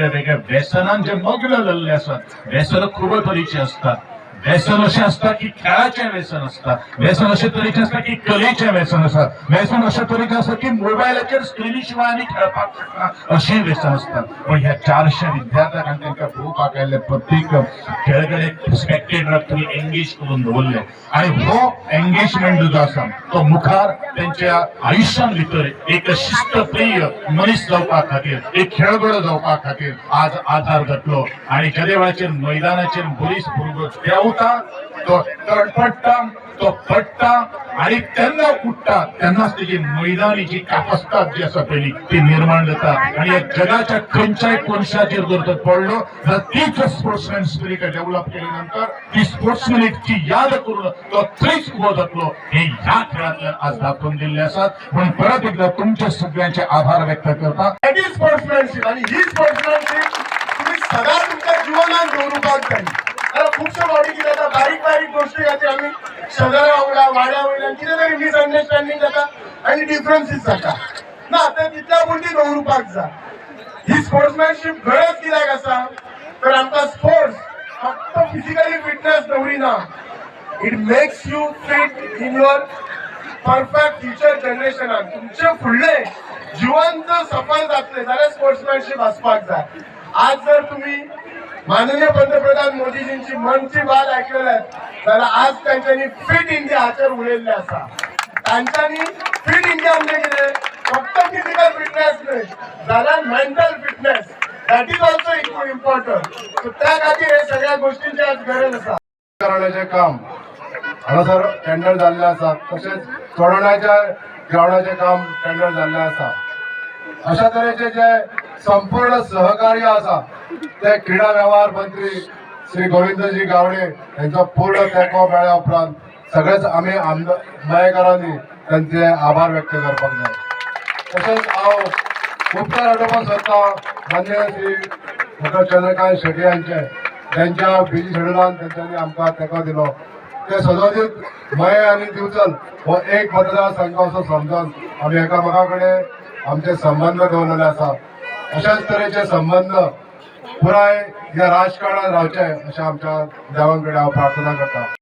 वेगवेगळ्या व्यसनांचे मग्न झालेले असतात. व्यसन खूप तऱ्हेची असतात. व्यसन असे असतात की खेळाचे व्यसन असतात. व्यसन अशा तऱ्हेचे असतात की कलेचे व्यसन असतात. व्यसन अशा तऱ्हेचे असतात की मोबाईलच्या स्क्रीनशिवाय आणि खेळपाक असे व्यसन असतात. पण ह्या 400 विद्यार्थ्यांना त्यांच्या भूक आकारले प्रत्येक खेळकडे स्पेक्टेटर तुम्ही एंगेज करून दवरले आणि हो एंगेजमेंट जो आसा तो मुखार त्यांच्या आयुष्यात भितर एक शिस्तप्रिय मनीस जावपा खातीर एक खेळगडो जावपा खातीर आज आधार जातलो. आणि ज्या वेळाचेर मैदानाचेर मनीस भुरगो देंवता तो तडफडटा तो पडटा आणि तेन्ना उठता तेन्नाच तेजी मैदानी जी कापस्ताद जी आसा पयली ती निर्माण जाता. आणि या जगाच्या खंयच्याय कोनशाचेर जर तो पडलो जाल्यार तीच स्पोर्ट्समॅन स्पिरीट डेव्हलप केली नंतर ती स्पोर्ट्समॅनिकची याद करून तो थंयच उबो जातलो. हे ह्या खेळांतल्यान आज दाखवून दिल्ले आसात. म्हणून परत एकदा तुमचे सगळ्यांचे आभार व्यक्त करता. स्पोर्ट्समॅनशीप आणि ही स्पोर्ट्समॅनशीप तुम्ही सदा तुमच्या जीवनात दवरुपाक जाय. खुबश्यो फावटी कितें जाता बारीक बारीक गोश्टी खातीर आमी शेजाऱ्या वांगडा वाड्या वयल्यान कितें तरी मिसअंडरस्टँडींग जाता आनी डिफरन्सीस जाता. ना ते तितल्या पुरती दवरुपाक जाय. ही स्पोर्ट्समॅनशीप गरज कित्याक आसा तर आमकां स्पोर्ट्स फक्त फिजिकली फिटनेस दवरिना. It makes you fit in your perfect future जनरेशनाक. तुमचे फुडले जीवन जर सफल जातले जाल्यार स्पोर्ट्समॅनशीप आसपाक जाय. आज जर तुम्ही माननीय पंतप्रधान मोदीजींची मन की बात ऐकलेल्यात जाल्यार आज तांच्यांनी फिट इंडिया हाचेर उलयल्लें आसा. तांच्यांनी फिट इंडिया म्हणजे कितें फक्त फिजिकल फिटनेस न्हय जाल्यार mental fitness that is also equal important. So त्या खातीर हे सगळ्या गोष्टींची आज गरज आसा. करण्याचे काम हांगासर टेंडर जाल्ले आसा. तशेंच चोडोणाच्या ग्रावंडाचें काम टेंडर जाल्लें आसा. अशा तरेचे जे संपूर्ण सहकार्य आसा ते क्रीडा वेव्हार मंत्री श्री गोविंदजी गावडे यांचा पूर्ण तेंको मेळ्ळ्या उपरांत सगळेच आमी मयेकारांनी त्यांचे आभार व्यक्त करपाक जाय. तशेंच हांव उपकार आठोवपाक सोदता मान्य श्री डॉ चंद्रकांत शेट्टी यांचे त्यांच्या बिजी शेड्युलान तेंच्यांनी आमकां तेंको दिलो. ते सदोदीत मये आनी दिवचल हो एक मतदारसंघ असो समजून आमी एकामेका कडेन आमचे संबंध दवरलेले आसा. अशाच तरेचे संबंध पुराय ह्या राजकारणात रावचे अशें आमच्या देवां कडेन हांव प्रार्थना करता.